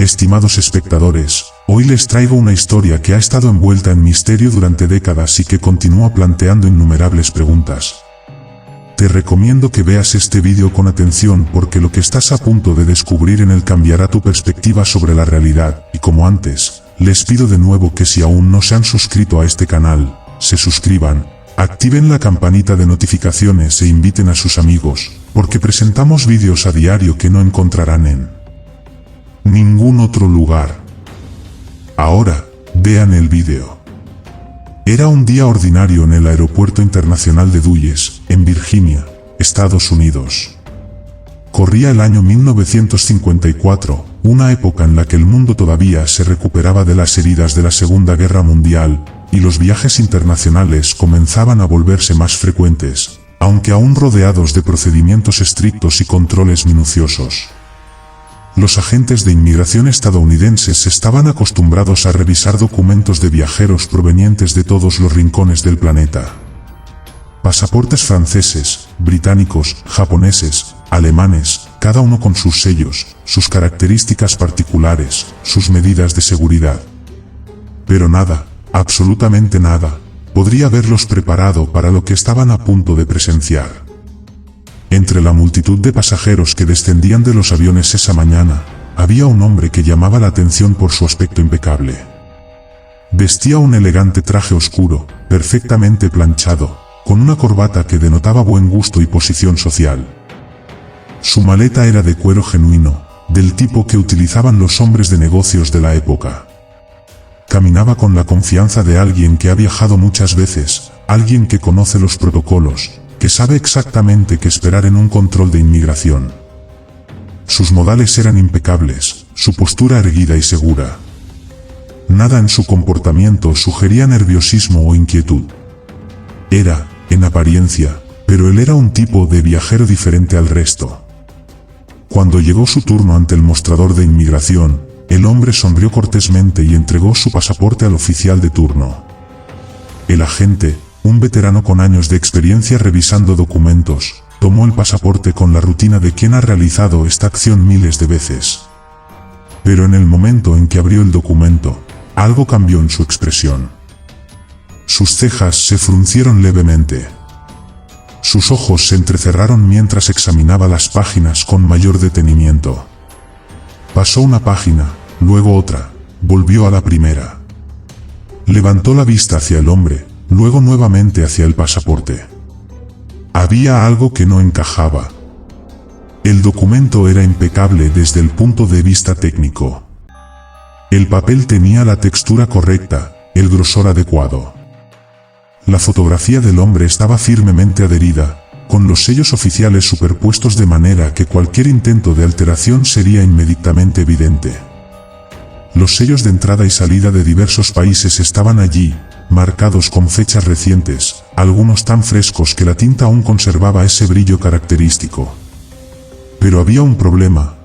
Estimados espectadores, hoy les traigo una historia que ha estado envuelta en misterio durante décadas y que continúa planteando innumerables preguntas. Te recomiendo que veas este vídeo con atención porque lo que estás a punto de descubrir en él cambiará tu perspectiva sobre la realidad, y como antes, les pido de nuevo que si aún no se han suscrito a este canal, se suscriban, activen la campanita de notificaciones e inviten a sus amigos, porque presentamos vídeos a diario que no encontrarán en ningún otro lugar. Ahora, vean el vídeo. Era un día ordinario en el Aeropuerto Internacional de Dulles, en Virginia, Estados Unidos. Corría el año 1954, una época en la que el mundo todavía se recuperaba de las heridas de la Segunda Guerra Mundial, y los viajes internacionales comenzaban a volverse más frecuentes, aunque aún rodeados de procedimientos estrictos y controles minuciosos. Los agentes de inmigración estadounidenses estaban acostumbrados a revisar documentos de viajeros provenientes de todos los rincones del planeta. Pasaportes franceses, británicos, japoneses, alemanes, cada uno con sus sellos, sus características particulares, sus medidas de seguridad. Pero nada, absolutamente nada, podría haberlos preparado para lo que estaban a punto de presenciar. Entre la multitud de pasajeros que descendían de los aviones esa mañana, había un hombre que llamaba la atención por su aspecto impecable. Vestía un elegante traje oscuro, perfectamente planchado, con una corbata que denotaba buen gusto y posición social. Su maleta era de cuero genuino, del tipo que utilizaban los hombres de negocios de la época. Caminaba con la confianza de alguien que ha viajado muchas veces, alguien que conoce los protocolos, que sabe exactamente qué esperar en un control de inmigración. Sus modales eran impecables, su postura erguida y segura. Nada en su comportamiento sugería nerviosismo o inquietud. Era, en apariencia, pero él era un tipo de viajero diferente al resto. Cuando llegó su turno ante el mostrador de inmigración, el hombre sonrió cortésmente y entregó su pasaporte al oficial de turno. El agente, un veterano con años de experiencia revisando documentos, tomó el pasaporte con la rutina de quien ha realizado esta acción miles de veces. Pero en el momento en que abrió el documento, algo cambió en su expresión. Sus cejas se fruncieron levemente. Sus ojos se entrecerraron mientras examinaba las páginas con mayor detenimiento. Pasó una página, luego otra, volvió a la primera. Levantó la vista hacia el hombre, luego nuevamente hacia el pasaporte. Había algo que no encajaba. El documento era impecable desde el punto de vista técnico. El papel tenía la textura correcta, el grosor adecuado. La fotografía del hombre estaba firmemente adherida, con los sellos oficiales superpuestos de manera que cualquier intento de alteración sería inmediatamente evidente. Los sellos de entrada y salida de diversos países estaban allí, marcados con fechas recientes, algunos tan frescos que la tinta aún conservaba ese brillo característico. Pero había un problema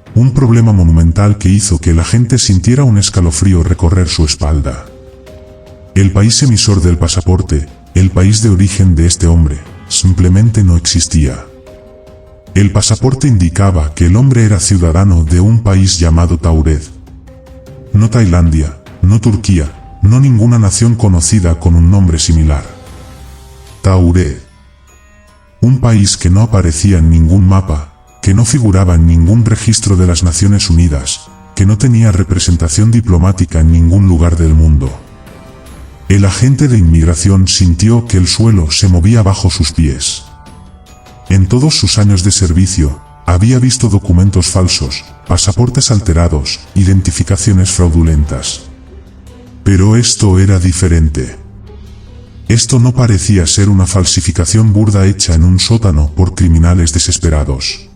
monumental que hizo que el agente sintiera un escalofrío recorrer su espalda. El país emisor del pasaporte, el país de origen de este hombre, simplemente no existía. El pasaporte indicaba que el hombre era ciudadano de un país llamado Tauret. No Tailandia, no Turquía, no ninguna nación conocida con un nombre similar. Tauret. Un país que no aparecía en ningún mapa, que no figuraba en ningún registro de las Naciones Unidas, que no tenía representación diplomática en ningún lugar del mundo. El agente de inmigración sintió que el suelo se movía bajo sus pies. En todos sus años de servicio, había visto documentos falsos, pasaportes alterados, identificaciones fraudulentas. Pero esto era diferente. Esto no parecía ser una falsificación burda hecha en un sótano por criminales desesperados.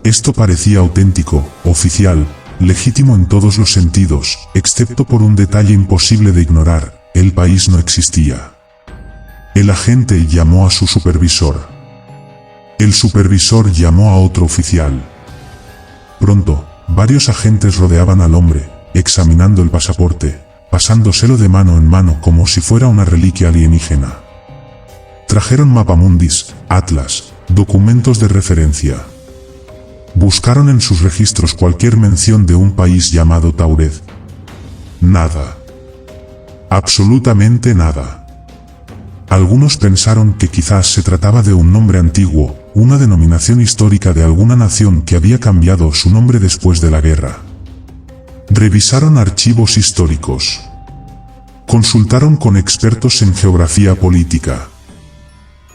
Esto parecía auténtico, oficial, legítimo en todos los sentidos, excepto por un detalle imposible de ignorar: el país no existía. El agente llamó a su supervisor. El supervisor llamó a otro oficial. Pronto, varios agentes rodeaban al hombre, examinando el pasaporte, pasándoselo de mano en mano como si fuera una reliquia alienígena. Trajeron mapamundis, atlas, documentos de referencia. Buscaron en sus registros cualquier mención de un país llamado Taured. Nada. Absolutamente nada. Algunos pensaron que quizás se trataba de un nombre antiguo, una denominación histórica de alguna nación que había cambiado su nombre después de la guerra. Revisaron archivos históricos. Consultaron con expertos en geografía política.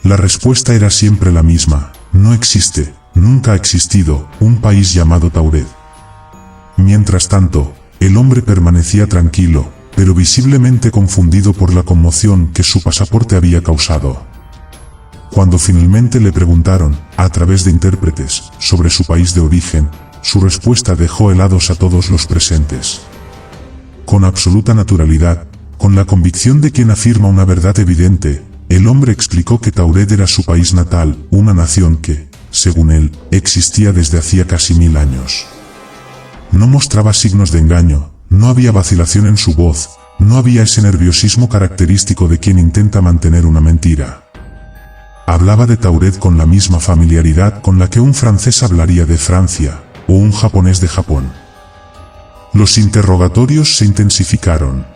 La respuesta era siempre la misma: no existe, nunca ha existido, un país llamado Taured. Mientras tanto, el hombre permanecía tranquilo, pero visiblemente confundido por la conmoción que su pasaporte había causado. Cuando finalmente le preguntaron, a través de intérpretes, sobre su país de origen, su respuesta dejó helados a todos los presentes. Con absoluta naturalidad, con la convicción de quien afirma una verdad evidente, el hombre explicó que Taured era su país natal, una nación que, según él, existía desde hacía casi 1000 años. No mostraba signos de engaño, no había vacilación en su voz, no había ese nerviosismo característico de quien intenta mantener una mentira. Hablaba de Taured con la misma familiaridad con la que un francés hablaría de Francia, o un japonés de Japón. Los interrogatorios se intensificaron.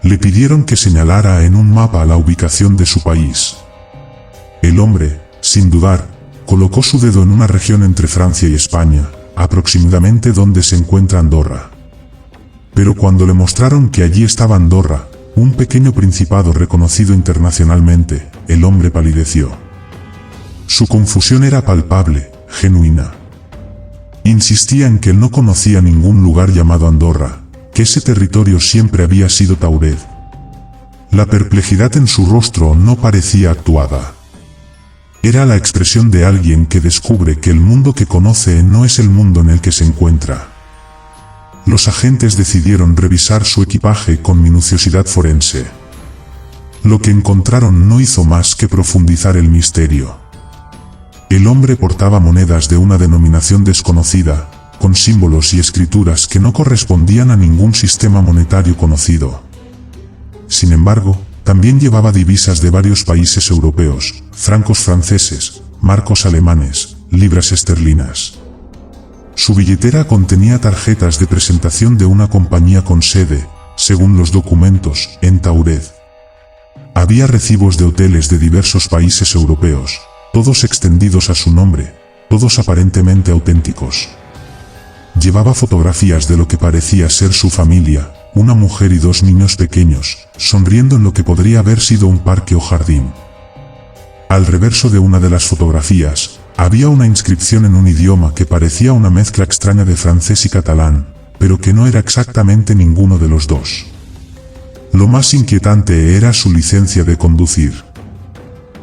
Le pidieron que señalara en un mapa la ubicación de su país. El hombre, sin dudar, colocó su dedo en una región entre Francia y España, aproximadamente donde se encuentra Andorra. Pero cuando le mostraron que allí estaba Andorra, un pequeño principado reconocido internacionalmente, el hombre palideció. Su confusión era palpable, genuina. Insistía en que él no conocía ningún lugar llamado Andorra, que ese territorio siempre había sido Taured. La perplejidad en su rostro no parecía actuada. Era la expresión de alguien que descubre que el mundo que conoce no es el mundo en el que se encuentra. Los agentes decidieron revisar su equipaje con minuciosidad forense. Lo que encontraron no hizo más que profundizar el misterio. El hombre portaba monedas de una denominación desconocida, con símbolos y escrituras que no correspondían a ningún sistema monetario conocido. Sin embargo, también llevaba divisas de varios países europeos, francos franceses, marcos alemanes, libras esterlinas. Su billetera contenía tarjetas de presentación de una compañía con sede, según los documentos, en Taured. Había recibos de hoteles de diversos países europeos, todos extendidos a su nombre, todos aparentemente auténticos. Llevaba fotografías de lo que parecía ser su familia, una mujer y 2 niños pequeños, sonriendo en lo que podría haber sido un parque o jardín. Al reverso de una de las fotografías, había una inscripción en un idioma que parecía una mezcla extraña de francés y catalán, pero que no era exactamente ninguno de los dos. Lo más inquietante era su licencia de conducir.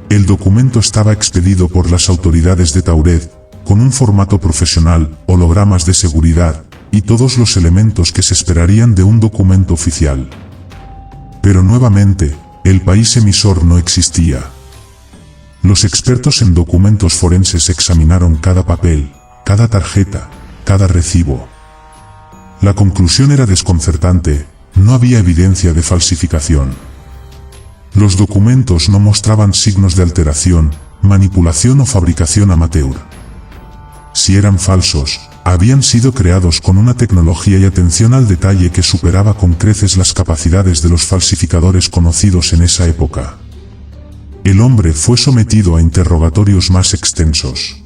El documento estaba expedido por las autoridades de Taured, con un formato profesional, hologramas de seguridad, y todos los elementos que se esperarían de un documento oficial. Pero nuevamente, el país emisor no existía. Los expertos en documentos forenses examinaron cada papel, cada tarjeta, cada recibo. La conclusión era desconcertante: no había evidencia de falsificación. Los documentos no mostraban signos de alteración, manipulación o fabricación amateur. Si eran falsos, habían sido creados con una tecnología y atención al detalle que superaba con creces las capacidades de los falsificadores conocidos en esa época. El hombre fue sometido a interrogatorios más extensos.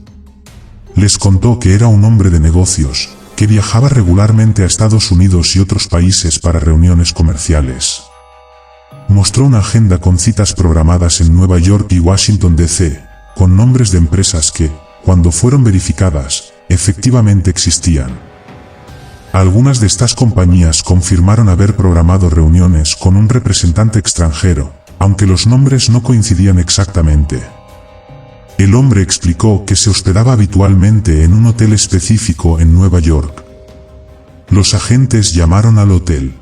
Les contó que era un hombre de negocios, que viajaba regularmente a Estados Unidos y otros países para reuniones comerciales. Mostró una agenda con citas programadas en Nueva York y Washington D.C., con nombres de empresas que, cuando fueron verificadas, efectivamente existían. Algunas de estas compañías confirmaron haber programado reuniones con un representante extranjero, aunque los nombres no coincidían exactamente. El hombre explicó que se hospedaba habitualmente en un hotel específico en Nueva York. Los agentes llamaron al hotel.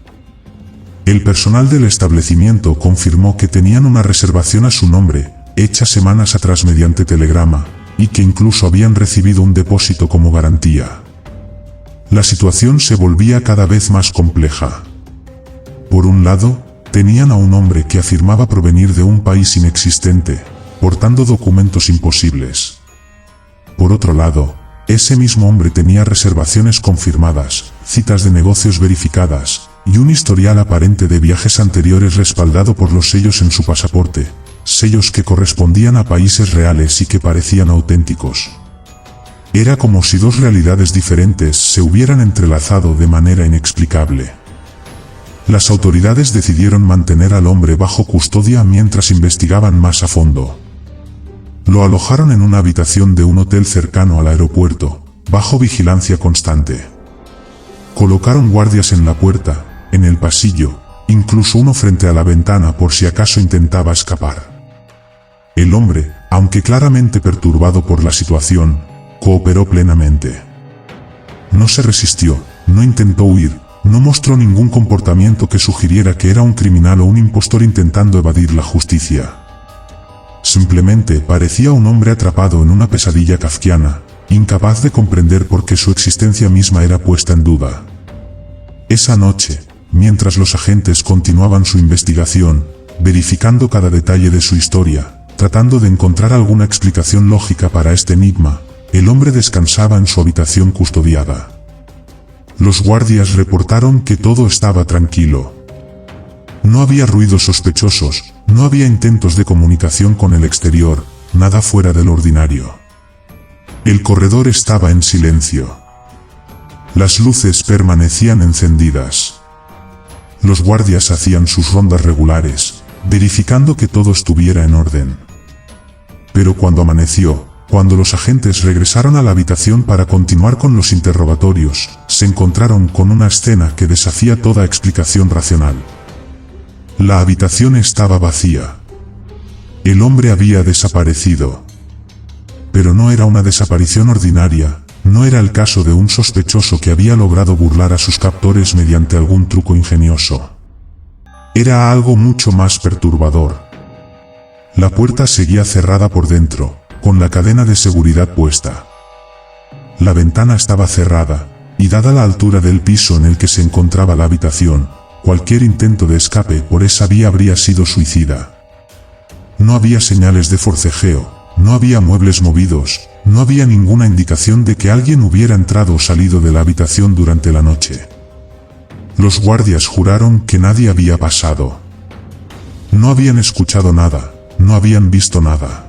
El personal del establecimiento confirmó que tenían una reservación a su nombre, hecha semanas atrás mediante telegrama, y que incluso habían recibido un depósito como garantía. La situación se volvía cada vez más compleja. Por un lado, tenían a un hombre que afirmaba provenir de un país inexistente, portando documentos imposibles. Por otro lado, Ese mismo hombre tenía reservaciones confirmadas, citas de negocios verificadas, y un historial aparente de viajes anteriores respaldado por los sellos en su pasaporte, sellos que correspondían a países reales y que parecían auténticos. Era como si dos realidades diferentes se hubieran entrelazado de manera inexplicable. Las autoridades decidieron mantener al hombre bajo custodia mientras investigaban más a fondo. Lo alojaron en una habitación de un hotel cercano al aeropuerto, bajo vigilancia constante. Colocaron guardias en la puerta, en el pasillo, incluso uno frente a la ventana por si acaso intentaba escapar. El hombre, aunque claramente perturbado por la situación, cooperó plenamente. No se resistió, no intentó huir, no mostró ningún comportamiento que sugiriera que era un criminal o un impostor intentando evadir la justicia. Simplemente parecía un hombre atrapado en una pesadilla kafkiana, incapaz de comprender por qué su existencia misma era puesta en duda. Esa noche, mientras los agentes continuaban su investigación, verificando cada detalle de su historia, tratando de encontrar alguna explicación lógica para este enigma, el hombre descansaba en su habitación custodiada. Los guardias reportaron que todo estaba tranquilo. No había ruidos sospechosos, no había intentos de comunicación con el exterior, nada fuera del ordinario. El corredor estaba en silencio. Las luces permanecían encendidas. Los guardias hacían sus rondas regulares, verificando que todo estuviera en orden. Pero cuando amaneció, cuando los agentes regresaron a la habitación para continuar con los interrogatorios, se encontraron con una escena que desafía toda explicación racional. La habitación estaba vacía. El hombre había desaparecido. Pero no era una desaparición ordinaria, no era el caso de un sospechoso que había logrado burlar a sus captores mediante algún truco ingenioso. Era algo mucho más perturbador. La puerta seguía cerrada por dentro, con la cadena de seguridad puesta. La ventana estaba cerrada, y dada la altura del piso en el que se encontraba la habitación, cualquier intento de escape por esa vía habría sido suicida. No había señales de forcejeo, no había muebles movidos, no había ninguna indicación de que alguien hubiera entrado o salido de la habitación durante la noche. Los guardias juraron que nadie había pasado. No habían escuchado nada, no habían visto nada.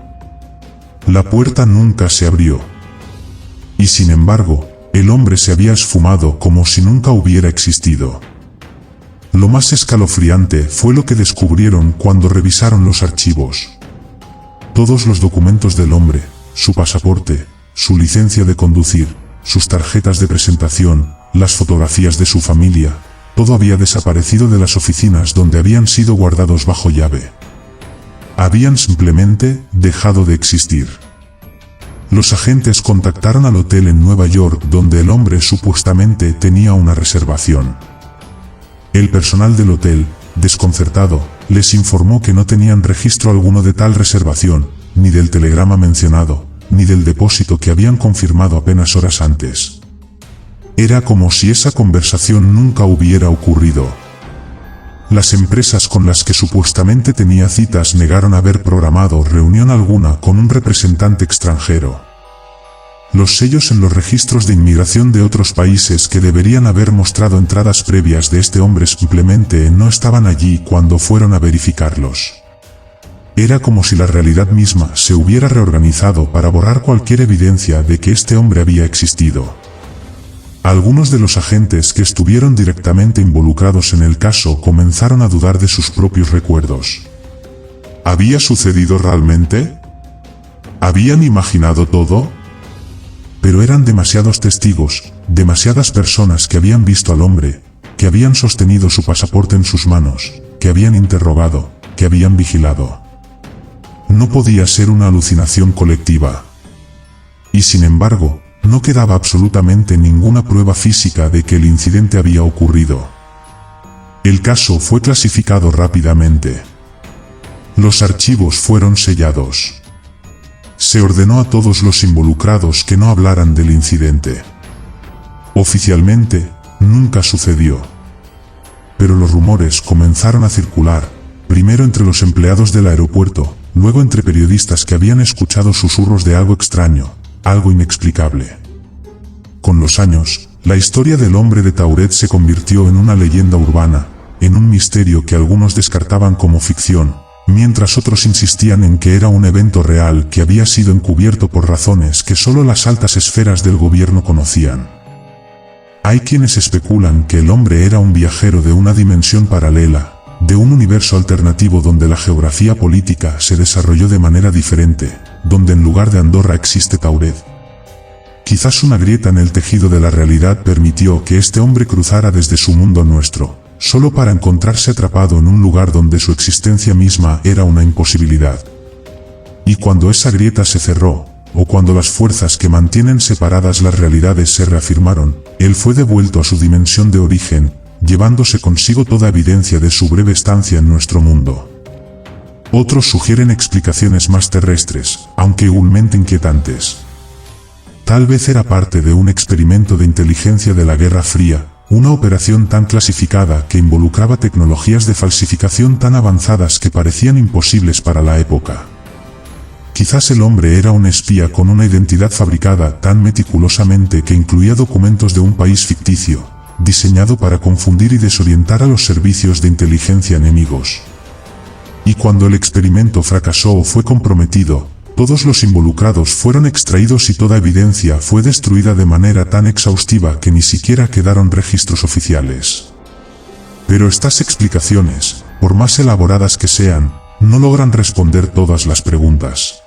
La puerta nunca se abrió. Y sin embargo, el hombre se había esfumado como si nunca hubiera existido. Lo más escalofriante fue lo que descubrieron cuando revisaron los archivos. Todos los documentos del hombre, su pasaporte, su licencia de conducir, sus tarjetas de presentación, las fotografías de su familia, todo había desaparecido de las oficinas donde habían sido guardados bajo llave. Habían simplemente dejado de existir. Los agentes contactaron al hotel en Nueva York donde el hombre supuestamente tenía una reservación. El personal del hotel, desconcertado, les informó que no tenían registro alguno de tal reservación, ni del telegrama mencionado, ni del depósito que habían confirmado apenas horas antes. Era como si esa conversación nunca hubiera ocurrido. Las empresas con las que supuestamente tenía citas negaron haber programado reunión alguna con un representante extranjero. Los sellos en los registros de inmigración de otros países que deberían haber mostrado entradas previas de este hombre simplemente no estaban allí cuando fueron a verificarlos. Era como si la realidad misma se hubiera reorganizado para borrar cualquier evidencia de que este hombre había existido. Algunos de los agentes que estuvieron directamente involucrados en el caso comenzaron a dudar de sus propios recuerdos. ¿Había sucedido realmente? ¿Habían imaginado todo? Pero eran demasiados testigos, demasiadas personas que habían visto al hombre, que habían sostenido su pasaporte en sus manos, que habían interrogado, que habían vigilado. No podía ser una alucinación colectiva. Y sin embargo, no quedaba absolutamente ninguna prueba física de que el incidente había ocurrido. El caso fue clasificado rápidamente. Los archivos fueron sellados. Se ordenó a todos los involucrados que no hablaran del incidente. Oficialmente, nunca sucedió. Pero los rumores comenzaron a circular, primero entre los empleados del aeropuerto, luego entre periodistas que habían escuchado susurros de algo extraño, algo inexplicable. Con los años, la historia del hombre de Tauret se convirtió en una leyenda urbana, en un misterio que algunos descartaban como ficción, mientras otros insistían en que era un evento real que había sido encubierto por razones que solo las altas esferas del gobierno conocían. Hay quienes especulan que el hombre era un viajero de una dimensión paralela, de un universo alternativo donde la geografía política se desarrolló de manera diferente, donde en lugar de Andorra existe Tauret. Quizás una grieta en el tejido de la realidad permitió que este hombre cruzara desde su mundo a nuestro, solo para encontrarse atrapado en un lugar donde su existencia misma era una imposibilidad. Y cuando esa grieta se cerró, o cuando las fuerzas que mantienen separadas las realidades se reafirmaron, él fue devuelto a su dimensión de origen, llevándose consigo toda evidencia de su breve estancia en nuestro mundo. Otros sugieren explicaciones más terrestres, aunque igualmente inquietantes. Tal vez era parte de un experimento de inteligencia de la Guerra Fría, una operación tan clasificada que involucraba tecnologías de falsificación tan avanzadas que parecían imposibles para la época. Quizás el hombre era un espía con una identidad fabricada tan meticulosamente que incluía documentos de un país ficticio, diseñado para confundir y desorientar a los servicios de inteligencia enemigos. Y cuando el experimento fracasó o fue comprometido, todos los involucrados fueron extraídos y toda evidencia fue destruida de manera tan exhaustiva que ni siquiera quedaron registros oficiales. Pero estas explicaciones, por más elaboradas que sean, no logran responder todas las preguntas.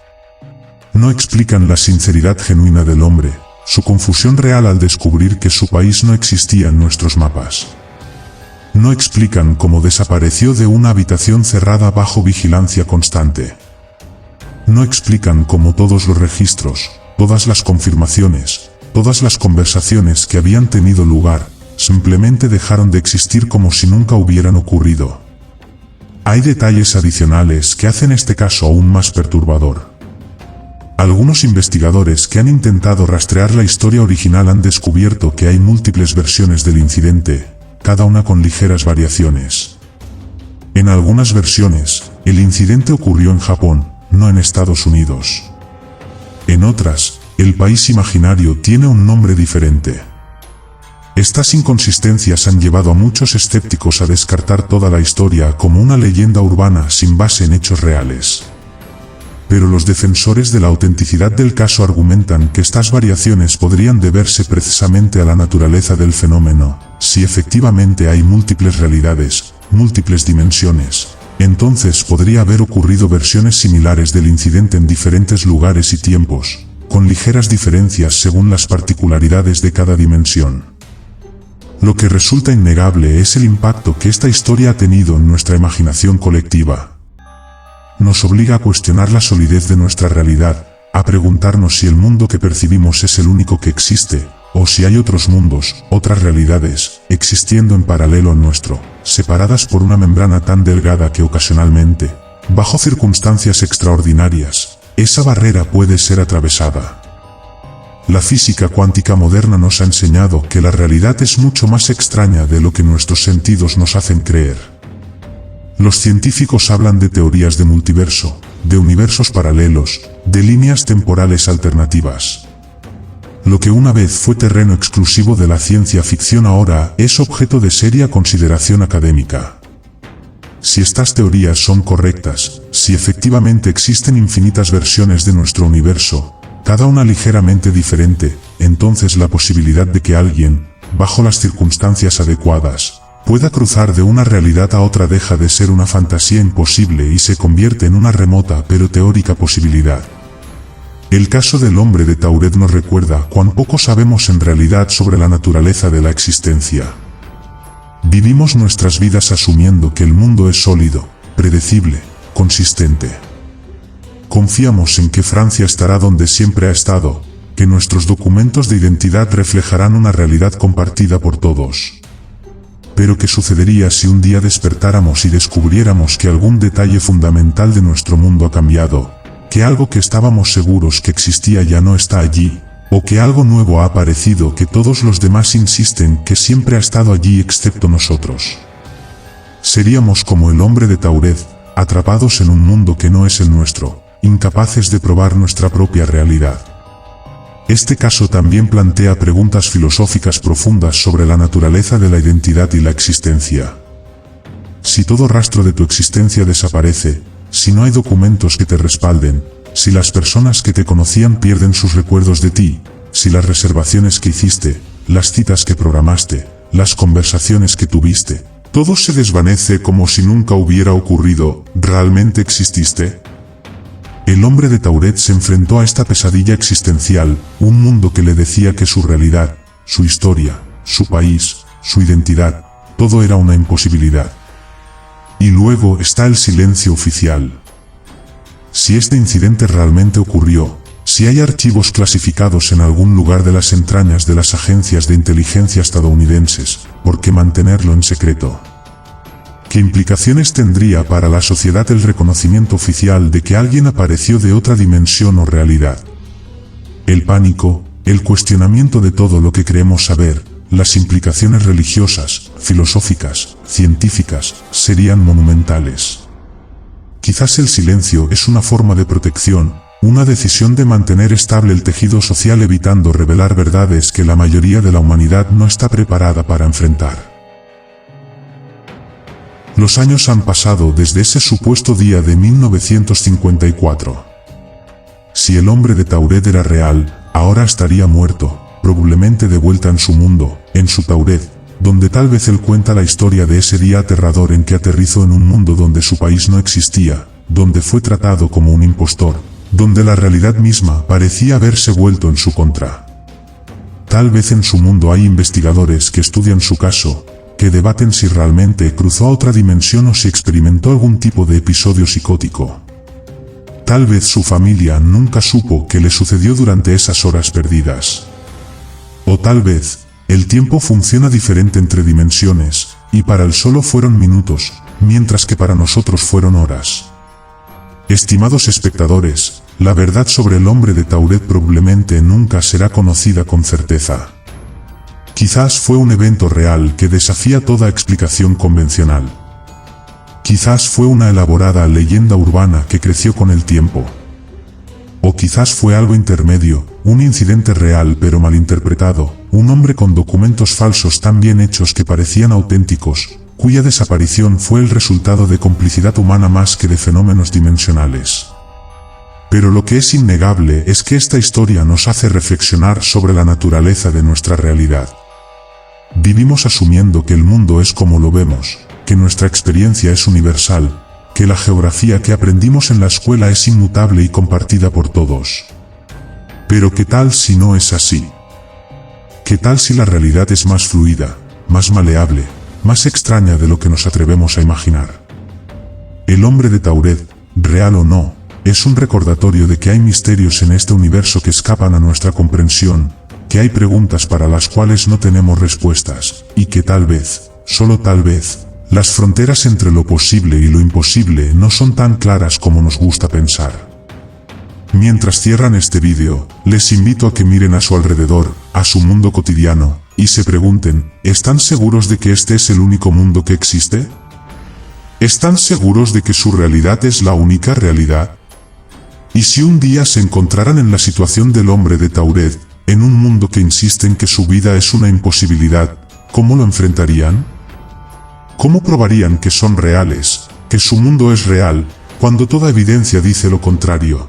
No explican la sinceridad genuina del hombre, su confusión real al descubrir que su país no existía en nuestros mapas. No explican cómo desapareció de una habitación cerrada bajo vigilancia constante. No explican cómo todos los registros, todas las confirmaciones, todas las conversaciones que habían tenido lugar, simplemente dejaron de existir como si nunca hubieran ocurrido. Hay detalles adicionales que hacen este caso aún más perturbador. Algunos investigadores que han intentado rastrear la historia original han descubierto que hay múltiples versiones del incidente, cada una con ligeras variaciones. En algunas versiones, el incidente ocurrió en Japón, no en Estados Unidos. En otras, el país imaginario tiene un nombre diferente. Estas inconsistencias han llevado a muchos escépticos a descartar toda la historia como una leyenda urbana sin base en hechos reales. Pero los defensores de la autenticidad del caso argumentan que estas variaciones podrían deberse precisamente a la naturaleza del fenómeno. Si efectivamente hay múltiples realidades, múltiples dimensiones, entonces podría haber ocurrido versiones similares del incidente en diferentes lugares y tiempos, con ligeras diferencias según las particularidades de cada dimensión. Lo que resulta innegable es el impacto que esta historia ha tenido en nuestra imaginación colectiva. Nos obliga a cuestionar la solidez de nuestra realidad, a preguntarnos si el mundo que percibimos es el único que existe, o si hay otros mundos, otras realidades, existiendo en paralelo al nuestro, separadas por una membrana tan delgada que ocasionalmente, bajo circunstancias extraordinarias, esa barrera puede ser atravesada. La física cuántica moderna nos ha enseñado que la realidad es mucho más extraña de lo que nuestros sentidos nos hacen creer. Los científicos hablan de teorías de multiverso, de universos paralelos, de líneas temporales alternativas. Lo que una vez fue terreno exclusivo de la ciencia ficción ahora es objeto de seria consideración académica. Si estas teorías son correctas, si efectivamente existen infinitas versiones de nuestro universo, cada una ligeramente diferente, entonces la posibilidad de que alguien, bajo las circunstancias adecuadas, pueda cruzar de una realidad a otra deja de ser una fantasía imposible y se convierte en una remota pero teórica posibilidad. El caso del hombre de Tauret nos recuerda cuán poco sabemos en realidad sobre la naturaleza de la existencia. Vivimos nuestras vidas asumiendo que el mundo es sólido, predecible, consistente. Confiamos en que Francia estará donde siempre ha estado, que nuestros documentos de identidad reflejarán una realidad compartida por todos. Pero ¿qué sucedería si un día despertáramos y descubriéramos que algún detalle fundamental de nuestro mundo ha cambiado, que algo que estábamos seguros que existía ya no está allí, o que algo nuevo ha aparecido que todos los demás insisten que siempre ha estado allí excepto nosotros? Seríamos como el hombre de Tauret, atrapados en un mundo que no es el nuestro, incapaces de probar nuestra propia realidad. Este caso también plantea preguntas filosóficas profundas sobre la naturaleza de la identidad y la existencia. Si todo rastro de tu existencia desaparece, si no hay documentos que te respalden, si las personas que te conocían pierden sus recuerdos de ti, si las reservaciones que hiciste, las citas que programaste, las conversaciones que tuviste, todo se desvanece como si nunca hubiera ocurrido, ¿realmente exististe? El hombre de Tauret se enfrentó a esta pesadilla existencial, un mundo que le decía que su realidad, su historia, su país, su identidad, todo era una imposibilidad. Y luego está el silencio oficial. Si este incidente realmente ocurrió, si hay archivos clasificados en algún lugar de las entrañas de las agencias de inteligencia estadounidenses, ¿por qué mantenerlo en secreto? ¿Qué implicaciones tendría para la sociedad el reconocimiento oficial de que alguien apareció de otra dimensión o realidad? El pánico, el cuestionamiento de todo lo que creemos saber, las implicaciones religiosas, filosóficas, científicas, serían monumentales. Quizás el silencio es una forma de protección, una decisión de mantener estable el tejido social evitando revelar verdades que la mayoría de la humanidad no está preparada para enfrentar. Los años han pasado desde ese supuesto día de 1954. Si el hombre de Tauret era real, ahora estaría muerto, probablemente de vuelta en su mundo, en su Tauret, donde tal vez él cuenta la historia de ese día aterrador en que aterrizó en un mundo donde su país no existía, donde fue tratado como un impostor, donde la realidad misma parecía haberse vuelto en su contra. Tal vez en su mundo hay investigadores que estudian su caso, que debaten si realmente cruzó a otra dimensión o si experimentó algún tipo de episodio psicótico. Tal vez su familia nunca supo qué le sucedió durante esas horas perdidas. O tal vez, el tiempo funciona diferente entre dimensiones, y para él solo fueron minutos, mientras que para nosotros fueron horas. Estimados espectadores, la verdad sobre el hombre de Tauret probablemente nunca será conocida con certeza. Quizás fue un evento real que desafía toda explicación convencional. Quizás fue una elaborada leyenda urbana que creció con el tiempo. O quizás fue algo intermedio, un incidente real pero malinterpretado, un hombre con documentos falsos tan bien hechos que parecían auténticos, cuya desaparición fue el resultado de complicidad humana más que de fenómenos dimensionales. Pero lo que es innegable es que esta historia nos hace reflexionar sobre la naturaleza de nuestra realidad. Vivimos asumiendo que el mundo es como lo vemos, que nuestra experiencia es universal, que la geografía que aprendimos en la escuela es inmutable y compartida por todos. Pero ¿qué tal si no es así? ¿Qué tal si la realidad es más fluida, más maleable, más extraña de lo que nos atrevemos a imaginar? El hombre de Tauret, real o no, es un recordatorio de que hay misterios en este universo que escapan a nuestra comprensión, que hay preguntas para las cuales no tenemos respuestas, y que tal vez, solo tal vez, las fronteras entre lo posible y lo imposible no son tan claras como nos gusta pensar. Mientras cierran este vídeo, les invito a que miren a su alrededor, a su mundo cotidiano, y se pregunten, ¿están seguros de que este es el único mundo que existe? ¿Están seguros de que su realidad es la única realidad? ¿Y si un día se encontraran en la situación del hombre de Tauret, en un mundo que insiste en que su vida es una imposibilidad, cómo lo enfrentarían? ¿Cómo probarían que son reales, que su mundo es real, cuando toda evidencia dice lo contrario?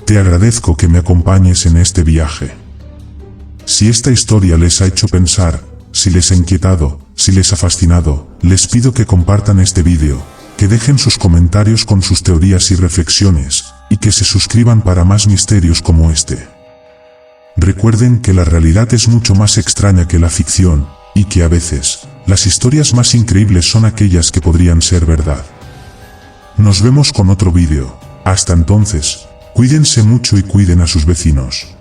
Te agradezco que me acompañes en este viaje. Si esta historia les ha hecho pensar, si les ha inquietado, si les ha fascinado, les pido que compartan este vídeo, que dejen sus comentarios con sus teorías y reflexiones, y que se suscriban para más misterios como este. Recuerden que la realidad es mucho más extraña que la ficción, y que a veces, las historias más increíbles son aquellas que podrían ser verdad. Nos vemos con otro vídeo. Hasta entonces, cuídense mucho y cuiden a sus vecinos.